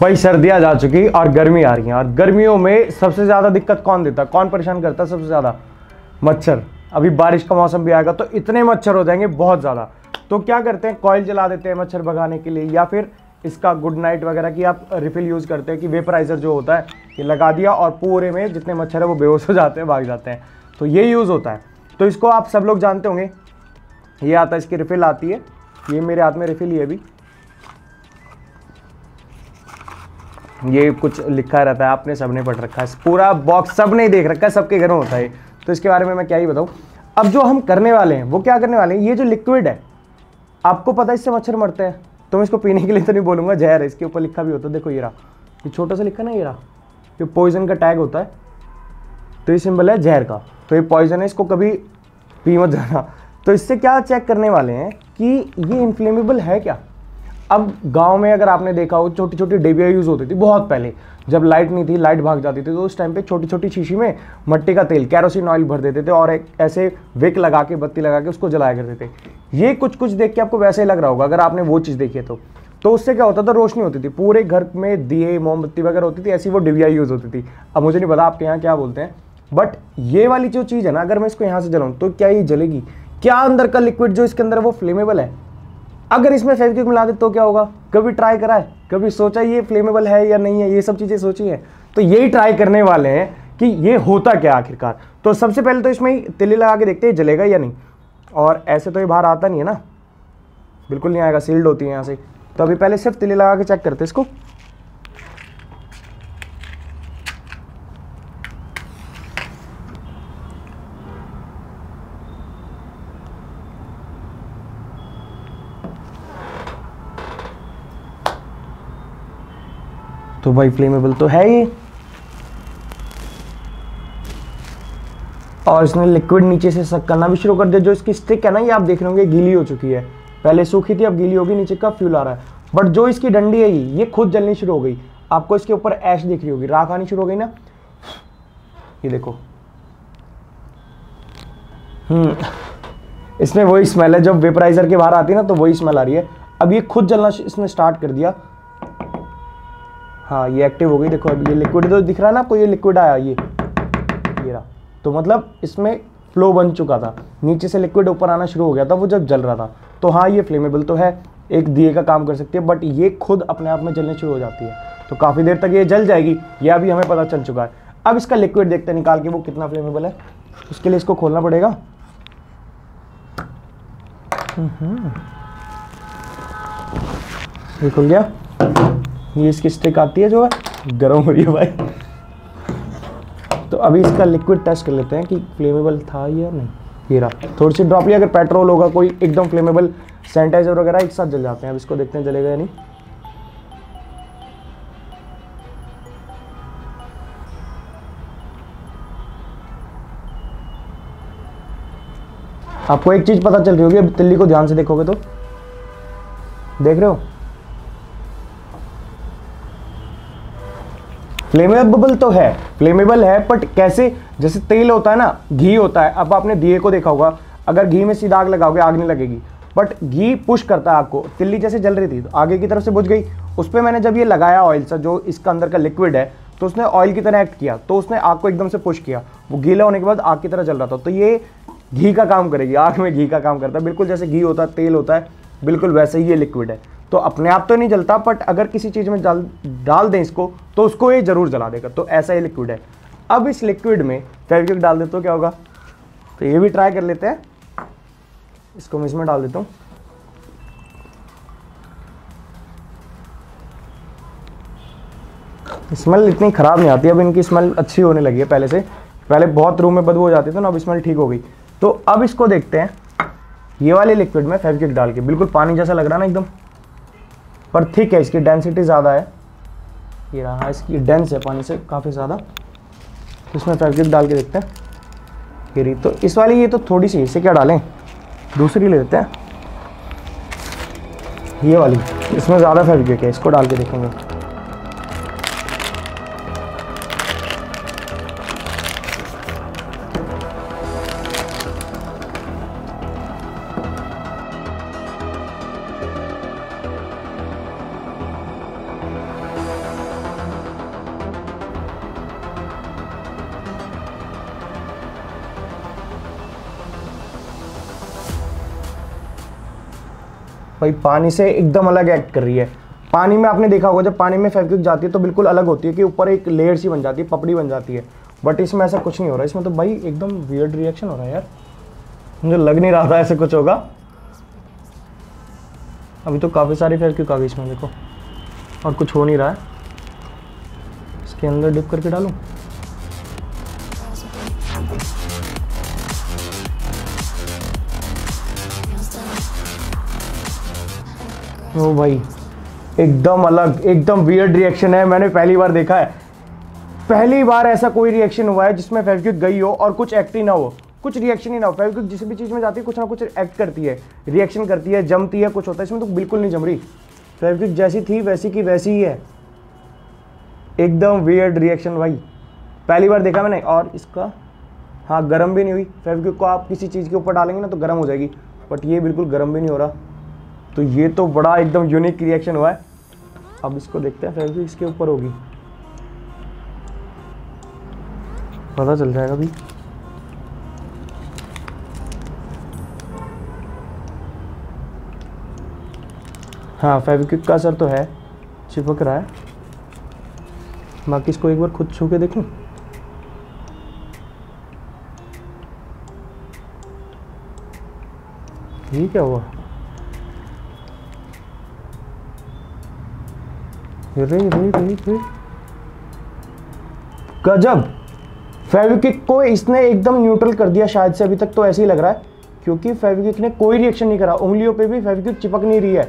भाई सर्दियां जा चुकी और गर्मी आ रही है, और गर्मियों में सबसे ज्यादा दिक्कत कौन देता है, कौन परेशान करता है सबसे ज्यादा? मच्छर। अभी बारिश का मौसम भी आएगा तो इतने मच्छर हो जाएंगे बहुत ज्यादा। तो क्या करते हैं, कॉइल जला देते हैं मच्छर भगाने के लिए, या फिर इसका गुड नाइट वगैरह की आप रिफिल यूज करते हैं कि वेपराइजर जो होता है ये लगा दिया और पूरे में जितने मच्छर है वो बेहोश हो जाते हैं, भाग जाते हैं। तो ये यूज होता है। तो इसको आप सब लोग जानते होंगे, ये आता है, इसकी रिफिल आती है, ये मेरे हाथ में रिफिल ही है अभी। ये कुछ लिखा रहता है, आपने सबने पढ़ रखा है, पूरा बॉक्स सबने देख रखा है, सबके घर में होता है। तो इसके बारे में मैं क्या ही बताऊं। अब जो हम करने वाले हैं वो क्या करने वाले हैं, ये जो लिक्विड है, आपको पता है इससे मच्छर मरते हैं, तो मैं इसको पीने के लिए तो नहीं बोलूंगा, जहर है। इसके ऊपर लिखा भी होता है, देखो ये रहा, ये छोटा सा लिखा ना, ये रहा, ये पॉइजन का टैग होता है, तो ये सिंबल है जहर का, तो ये पॉइजन है, इसको कभी पी मत जाना। तो इससे क्या चेक करने वाले हैं कि ये इन्फ्लेमेबल है क्या। अब गांव में अगर आपने देखा हो, छोटी छोटी डिबिया यूज होती थी बहुत पहले, जब लाइट नहीं थी, लाइट भाग जाती थी, तो उस टाइम पे छोटी छोटी शीशी में मट्टी का तेल, कैरोसिन ऑयल भर देते थे और एक ऐसे विक लगा के, बत्ती लगा के उसको जलाया करते थे। ये कुछ कुछ देख के आपको वैसे ही लग रहा होगा अगर आपने वो चीज़ देखी है तो उससे क्या होता था, रोशनी होती थी, पूरे घर में दिए मोमबत्ती वगैरह होती थी, ऐसी वो डिबिया यूज होती थी। अब मुझे नहीं पता आपके यहाँ क्या बोलते हैं, बट ये वाली जो चीज़ है ना, अगर मैं इसको यहाँ से जलाऊँ तो क्या ये जलेगी? क्या अंदर का लिक्विड जो इसके अंदर है वो फ्लेमेबल है? अगर इसमें फेविक्विक मिला दे तो क्या होगा? कभी ट्राई करा है? कभी सोचा ये फ्लेमेबल है या नहीं है? ये सब चीज़ें सोची हैं? तो यही ट्राई करने वाले हैं कि ये होता क्या आखिरकार। तो सबसे पहले तो इसमें तिल्ली लगा के देखते हैं जलेगा या नहीं। और ऐसे तो ये बाहर आता नहीं है ना, बिल्कुल नहीं आएगा, सील्ड होती है यहाँ से। तो अभी पहले सिर्फ तिल्ली लगा के चेक करते हैं इसको। तो भाई फ्लेमेबल तो है ये, और इसने लिक्विड नीचे से सक करना भी शुरू कर दिया। जो इसकी स्टिक है ना, ये आप देख रहे होंगे गीली हो चुकी है, पहले सूखी थी अब गीली होगी, नीचे का फ्यूल आ रहा है। बट जो इसकी डंडी है ये खुद जलनी शुरू हो गई। आपको इसके ऊपर ऐश दिख रही होगी, राख आनी शुरू हो गई ना, ये देखो। इसमें वही स्मेल है जब वेपराइजर के बाहर आती है ना, तो वही स्मेल आ रही है। अब ये खुद जलना इसने स्टार्ट कर दिया। हाँ, ये एक्टिव हो गई, देखो अब ये लिक्विड तो दिख रहा है ना आपको, ये लिक्विड आया, ये रहा। तो मतलब इसमें फ्लो बन चुका था, नीचे से लिक्विड ऊपर आना शुरू हो गया था वो जब जल रहा था। तो हाँ, ये फ्लेमेबल तो है, एक दिए का काम कर सकती है, बट ये खुद अपने आप में जलने शुरू हो जाती है, तो काफ़ी देर तक ये जल जाएगी, यह भी हमें पता चल चुका है। अब इसका लिक्विड देखते हैं निकाल के वो कितना फ्लेमेबल है। उसके लिए इसको खोलना पड़ेगा। ये खुल गया। ये इसकी स्टिक आती है जो है, गर्म हो रही है भाई। तो अभी इसका लिक्विड टेस्ट कर लेते हैं कि फ्लेमेबल था या नहीं। ये रहा, थोड़ी सी ड्रॉप लिया, अगर पेट्रोल होगा कोई एकदम फ्लेमेबल, सैनिटाइजर वगैरह एक साथ जल जाते हैं। अब इसको देखते हैं जलेगा या नहीं। आपको एक चीज पता चल रही होगी, अब तिल्ली को ध्यान से देखोगे तो, देख रहे हो, फ्लेमेबल तो है, फ्लेमेबल है, बट कैसे? जैसे तेल होता है ना, घी होता है। अब आपने दिए को देखा होगा, अगर घी में सीधा आग लगाओगे आग नहीं लगेगी, बट घी पुश करता है आग को। तिल्ली जैसे जल रही थी तो आगे की तरफ से बुझ गई। उस पर मैंने जब ये लगाया ऑयल सा, जो इसका अंदर का लिक्विड है, तो उसने ऑयल की तरह एक्ट किया, तो उसने आग को एकदम से पुश किया, वो गीला होने के बाद आग की तरह जल रहा था। तो ये घी का काम करेगी, आग में घी का काम करता है, बिल्कुल जैसे घी होता है, तेल होता है, बिल्कुल वैसे ही ये लिक्विड है। तो अपने आप तो नहीं जलता, बट अगर किसी चीज़ में डाल दें इसको, तो उसको ये जरूर जला देगा। तो ऐसा ही लिक्विड है। अब इस लिक्विड में फेविक्विक डाल दे तो क्या होगा, तो ये भी ट्राई कर लेते हैं। इसको मैं इसमें डाल देता हूँ। स्मेल इतनी ख़राब नहीं आती, अब इनकी स्मेल अच्छी होने लगी है पहले से। पहले बहुत रूम में बदबू हो जाती थी ना, अब स्मेल ठीक हो गई। तो अब इसको देखते हैं, ये वाले लिक्विड में फेविक्विक डाल के, बिल्कुल पानी जैसा लग रहा ना एकदम, पर थिक है, इसकी डेंसिटी ज़्यादा है। ये रहा, इसकी डेंस है पानी से काफ़ी ज़्यादा। तो इसमें फेविक्विक डाल के देखते हैं। ये रही, तो इस वाली ये तो थोड़ी सी, इसे क्या डालें, दूसरी ले लेते हैं, ये वाली, इसमें ज़्यादा फेविक्विक है, इसको डाल के देखेंगे। भाई पानी से एकदम अलग एक्ट कर रही है। पानी में आपने देखा होगा जब पानी में फेविक्विक जाती है तो बिल्कुल अलग होती है कि ऊपर एक लेयर सी बन जाती है, पपड़ी बन जाती है। बट इसमें ऐसा कुछ नहीं हो रहा है, इसमें तो भाई एकदम वियर्ड रिएक्शन हो रहा है यार, मुझे लग नहीं रहा था ऐसे कुछ होगा। अभी तो काफ़ी सारी फेविक्विक आ गई इसमें देखो, और कुछ हो नहीं रहा है। इसके अंदर डिप करके डालूं। ओ भाई एकदम अलग, एकदम वियर्ड रिएक्शन है, मैंने पहली बार देखा है। पहली बार ऐसा कोई रिएक्शन हुआ है जिसमें फेविक्विक गई हो और कुछ एक्ट ही ना हो, कुछ रिएक्शन ही ना हो। फेविक्विक जिस भी चीज़ में जाती है कुछ ना कुछ एक्ट करती है, रिएक्शन करती है, जमती है, कुछ होता है। इसमें तो बिल्कुल नहीं जम रही, फेविक्विक जैसी थी वैसी की वैसी ही है। एकदम वियर्ड रिएक्शन भाई, पहली बार देखा मैंने। और इसका हाँ गर्म भी नहीं हुई। फेविक्विक को आप किसी चीज़ के ऊपर डालेंगे ना तो गर्म हो जाएगी, बट ये बिल्कुल गर्म भी नहीं हो रहा। तो ये तो बड़ा एकदम यूनिक रिएक्शन हुआ है। अब इसको देखते हैं, फेविक्विक इसके ऊपर होगी, पता चल जाएगा अभी। हाँ फेविक्विक का असर तो है, चिपक रहा है। बाकी इसको एक बार खुद छू के देखूं। ये क्या हुआ? रे गजब, फेविक्विक को इसने एकदम न्यूट्रल कर दिया शायद से। अभी तक तो ऐसे ही लग रहा है, क्योंकि फेविक्विक ने कोई रिएक्शन नहीं करा। उंगलियों पे भी फेविक्विक चिपक नहीं रही है।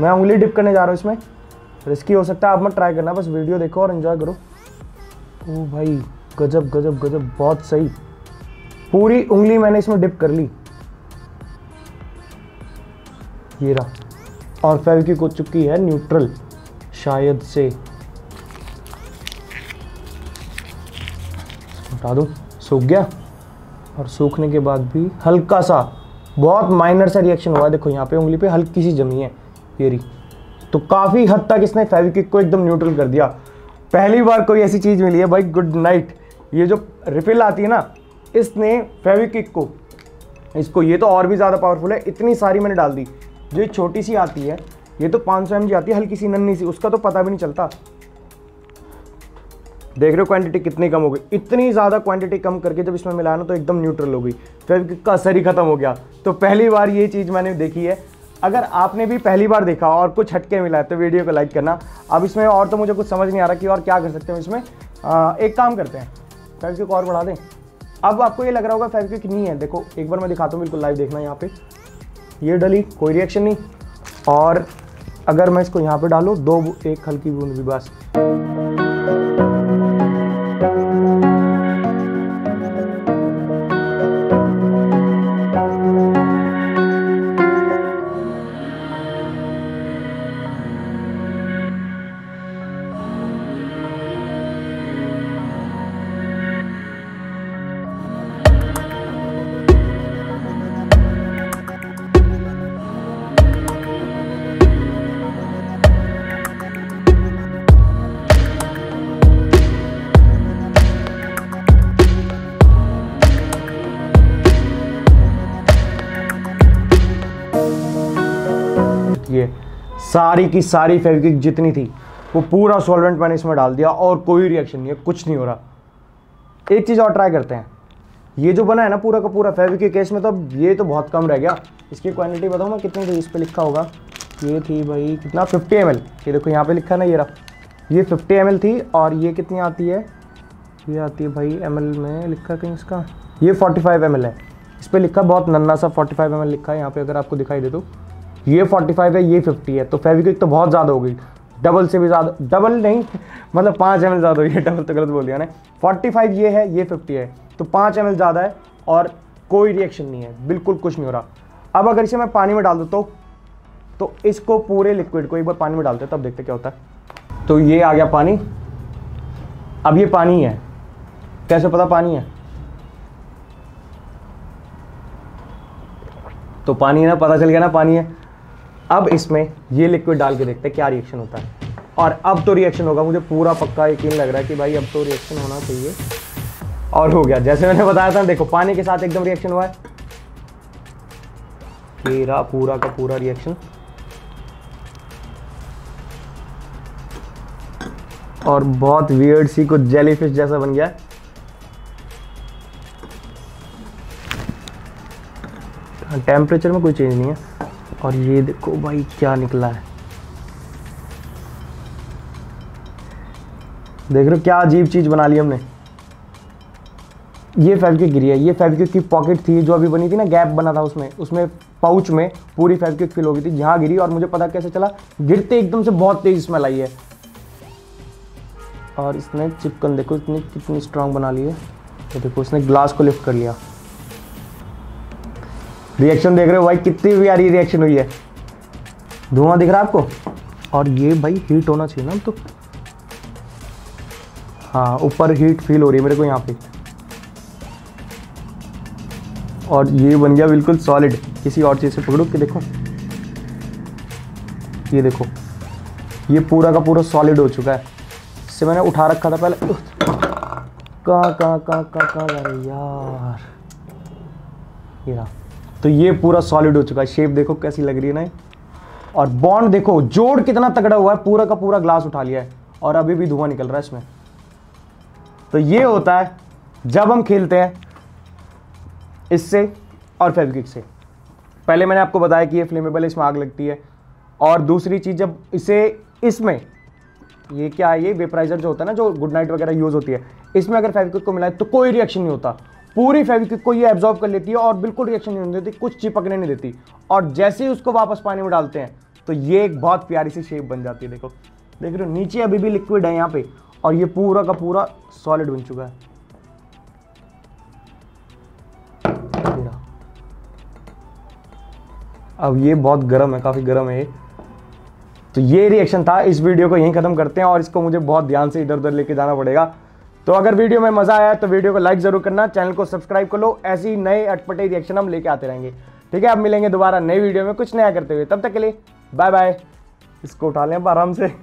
मैं उंगली डिप करने जा रहा हूँ इसमें, रिस्की हो सकता है, आप मत ट्राई करना, बस वीडियो देखो और एंजॉय करो। ओ भाई गजब गजब गजब, बहुत सही। पूरी उंगली मैंने इसमें डिप कर ली, ये रहा। और फेविक्विक हो चुकी है न्यूट्रल शायद से। हटा दूँ, सूख गया। और सूखने के बाद भी हल्का सा, बहुत माइनर सा रिएक्शन हुआ है। देखो यहाँ पे उंगली पे हल्की सी जमी है, ये रही। तो काफ़ी हद तक इसने फेविक्विक को एकदम न्यूट्रल कर दिया। पहली बार कोई ऐसी चीज़ मिली है भाई। Good night. ये जो रिफिल आती है ना, इसने फेविक्विक को, इसको, ये तो और भी ज़्यादा पावरफुल है। इतनी सारी मैंने डाल दी। जो छोटी सी आती है ये तो 500 mg आती है, हल्की सी नन्ही सी, उसका तो पता भी नहीं चलता। देख रहे हो क्वांटिटी कितनी कम हो गई। इतनी ज़्यादा क्वांटिटी कम करके जब इसमें मिलाया ना तो एकदम न्यूट्रल हो गई, फेविक्विक का असर ही खत्म हो गया। तो पहली बार ये चीज़ मैंने देखी है। अगर आपने भी पहली बार देखा और कुछ हटके मिला है तो वीडियो को लाइक करना। अब इसमें और तो मुझे कुछ समझ नहीं आ रहा कि और क्या कर सकते हैं इसमें। एक काम करते हैं, फेविक्विक और बढ़ा दें। अब आपको ये लग रहा होगा फेविक्विक नहीं है, देखो एक बार मैं दिखाता हूँ, बिल्कुल लाइव देखना। यहाँ पे ये डली, कोई रिएक्शन नहीं। और अगर मैं इसको यहाँ पे डालूँ, एक हल्की बूंद भी बस। ये सारी की सारी फेविक्विक जितनी थी वो पूरा सॉल्वेंट मैंने इसमें डाल दिया और कोई रिएक्शन नहीं है, कुछ नहीं हो रहा। एक चीज़ और ट्राई करते हैं। ये जो बना है ना पूरा का पूरा फेविक्विक केस में, तो अब ये तो बहुत कम रह गया। इसकी क्वांटिटी बताऊँ मैं कितनी थी, इस पर लिखा होगा। ये थी भाई कितना, 50 ml। ये देखो यहाँ पे लिखा है ना, ये रहा, ये 50 ml थी। और ये कितनी आती है, ये आती है भाई ml में लिखा कहीं इसका, ये 45 ml है। इस पर लिखा बहुत नन्ना सा 45 ml लिखा है यहाँ पे, अगर आपको दिखाई दे तो। ये 45 है, ये 50 है। तो फेविक्विक तो बहुत ज़्यादा हो गई, डबल से भी ज़्यादा, डबल नहीं मतलब 5 ml ज़्यादा हुई है, डबल तो गलत बोल दिया ना। 45 ये है, ये 50 है, तो 5 ml ज़्यादा है और कोई रिएक्शन नहीं है, बिल्कुल कुछ नहीं हो रहा। अब अगर इसे मैं पानी में डाल दूँ तो इसको पूरे लिक्विड को एक बार पानी में डालते हैं, तब देखते क्या होता है। तो ये आ गया पानी। अब ये पानी है, कैसे पता पानी है? तो पानी है ना, पता चल गया ना पानी है। अब इसमें ये लिक्विड डाल के देखते हैं क्या रिएक्शन होता है। और अब तो रिएक्शन होगा, मुझे पूरा पक्का यकीन लग रहा है कि भाई अब तो रिएक्शन होना चाहिए। और हो गया, जैसे मैंने बताया था। देखो पानी के साथ एकदम रिएक्शन हुआ है, ये रहा पूरा का पूरा रिएक्शन। और बहुत वियर्ड सी कुछ जेलीफिश जैसा बन गया है। टेम्परेचर में कोई चेंज नहीं है। और ये देखो भाई क्या निकला है, देख रहे हो क्या अजीब चीज बना ली हमने। ये फेविक्विक गिरी है, ये फेविक्विक की पॉकेट थी जो अभी बनी थी ना, गैप बना था उसमें पाउच में पूरी फेविक्विक फिल हो गई थी, जहां गिरी। और मुझे पता कैसे चला, गिरते एकदम से बहुत तेज स्मेल आई है। और इसने चिपकन देखो इतनी कितनी स्ट्रांग बना ली है। तो देखो इसने ग्लास को लिफ्ट कर लिया। रिएक्शन देख रहे हो भाई, कितनी प्यारी रिएक्शन हुई है। धुआं दिख रहा है आपको। और ये भाई हीट होना चाहिए ना तो, हाँ ऊपर हीट फील हो रही है मेरे को यहाँ पे। और ये बन गया बिल्कुल सॉलिड। किसी और चीज़ से पकड़ो कि देखो, ये देखो ये पूरा का पूरा सॉलिड हो चुका है। इससे मैंने उठा रखा था पहले। कहाँ जा रही यार, ये रहा। तो ये पूरा सॉलिड हो चुका है। शेप देखो कैसी लग रही है ना। और बॉन्ड देखो, जोड़ कितना तगड़ा हुआ है, पूरा का पूरा ग्लास उठा लिया है। और अभी भी धुआं निकल रहा है इसमें। तो ये होता है जब हम खेलते हैं इससे और फेविक्विक से। पहले मैंने आपको बताया कि ये फ्लेमेबल है, इसमें आग लगती है। और दूसरी चीज़, जब इसे इसमें ये क्या है, ये वेपराइजर जो होता है ना, जो गुड नाइट वगैरह यूज़ होती है, इसमें अगर फेविक्विक को मिलाए तो कोई रिएक्शन नहीं होता। पूरी फेविक्विक को ये एब्जॉर्ब कर लेती है और बिल्कुल रिएक्शन नहीं देती, कुछ चिपकने नहीं देती। और जैसे ही उसको वापस पानी में डालते हैं तो ये एक बहुत प्यारी सी शेप बन जाती है। देखो देख रहे हो, नीचे अभी भी लिक्विड है यहाँ पे, और ये पूरा का पूरा सॉलिड बन चुका है। अब ये बहुत गर्म है, काफ़ी गर्म है ये। तो ये रिएक्शन था। इस वीडियो को यहीं ख़त्म करते हैं, और इसको मुझे बहुत ध्यान से इधर उधर लेके जाना पड़ेगा। तो अगर वीडियो में मज़ा आया तो वीडियो को लाइक ज़रूर करना, चैनल को सब्सक्राइब कर लो। ऐसे ही नए अटपटे रिएक्शन हम लेके आते रहेंगे। ठीक है, अब मिलेंगे दोबारा नई वीडियो में कुछ नया करते हुए। तब तक के लिए बाय बाय। इसको उठा लें आराम से।